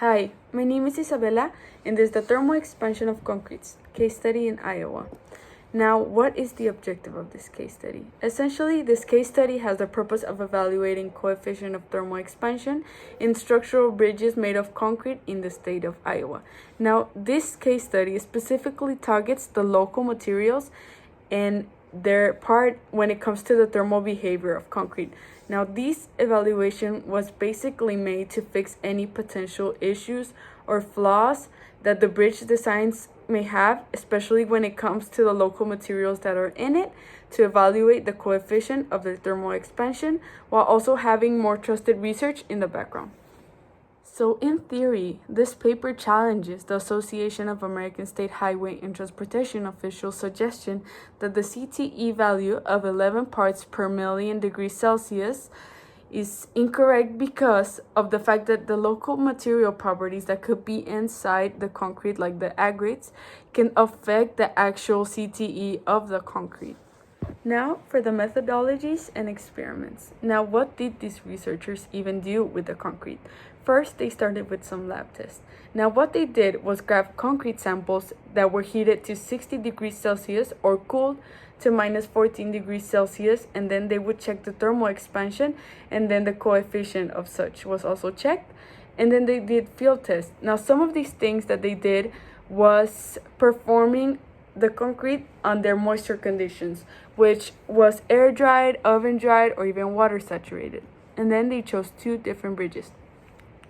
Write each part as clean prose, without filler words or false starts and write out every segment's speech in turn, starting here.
Hi, my name is Isabella, and this is the thermal expansion of concretes case study in Iowa. Now, what is the objective of this case study? Essentially, this case study has the purpose of evaluating coefficient of thermal expansion in structural bridges made of concrete in the state of Iowa. Now, this case study specifically targets the local materials and their part when it comes to the thermal behavior of concrete. Now, this evaluation was basically made to fix any potential issues or flaws that the bridge designs may have, especially when it comes to the local materials that are in it, to evaluate the coefficient of the thermal expansion while also having more trusted research in the background. So in theory, this paper challenges the Association of American State Highway and Transportation officials' suggestion that the CTE value of 11 parts per million degrees Celsius is incorrect because of the fact that the local material properties that could be inside the concrete, like the aggregates, can affect the actual CTE of the concrete. Now for the methodologies and experiments. Now, what did these researchers even do with the concrete? First, they started with some lab tests. Now, what they did was grab concrete samples that were heated to 60 degrees Celsius or cooled to minus 14 degrees Celsius, and then they would check the thermal expansion, and then the coefficient of such was also checked. And then they did field tests. Now, some of these things that they did was performing the concrete under moisture conditions, which was air dried, oven dried, or even water saturated. And then they chose two different bridges: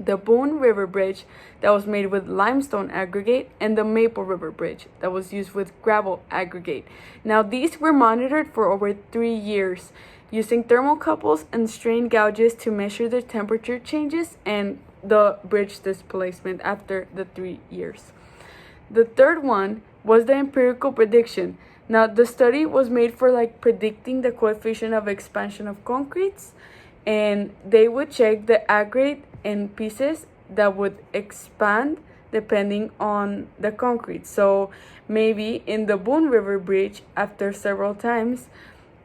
the Boone River Bridge that was made with limestone aggregate, and the Maple River Bridge that was used with gravel aggregate. Now, these were monitored for over 3 years using thermocouples and strain gauges to measure the temperature changes and the bridge displacement after the 3 years. The third one was the empirical prediction. Now, the study was made for predicting the coefficient of expansion of concretes, and they would check the aggregate in pieces that would expand depending on the concrete. So maybe in the Boone River Bridge, after several times,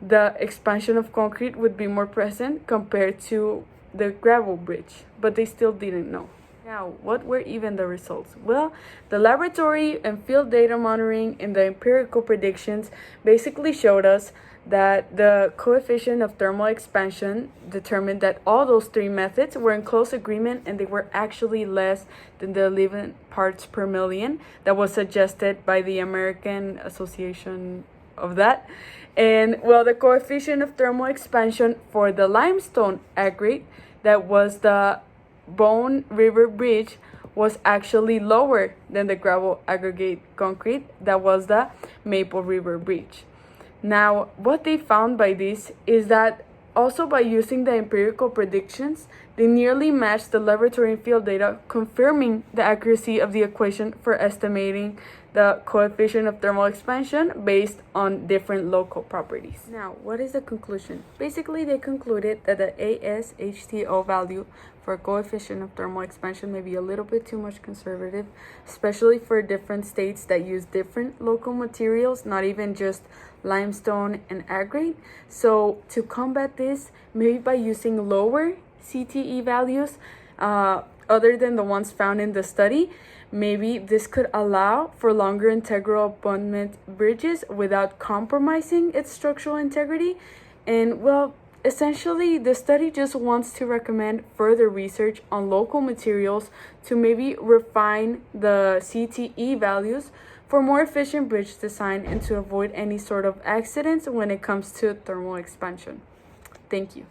the expansion of concrete would be more present compared to the gravel bridge, but they still didn't know. Now, what were even the results? Well, the laboratory and field data monitoring and the empirical predictions basically showed us that the coefficient of thermal expansion determined that all those three methods were in close agreement, and they were actually less than the 11 parts per million that was suggested by the American Association of that. And well, the coefficient of thermal expansion for the limestone aggregate, that was the Boone River Bridge, was actually lower than the gravel aggregate concrete, that was the Maple River Bridge. Now, what they found by this is that also by using the empirical predictions, they nearly matched the laboratory and field data, confirming the accuracy of the equation for estimating the coefficient of thermal expansion based on different local properties. Now, what is the conclusion? Basically, they concluded that the ASHTO value for coefficient of thermal expansion may be a little bit too much conservative, especially for different states that use different local materials, not even just limestone and aggregate. So to combat this, maybe by using lower CTE values other than the ones found in the study, maybe this could allow for longer integral abutment bridges without compromising its structural integrity. And well, essentially, the study just wants to recommend further research on local materials to maybe refine the CTE values for more efficient bridge design and to avoid any sort of accidents when it comes to thermal expansion. Thank you.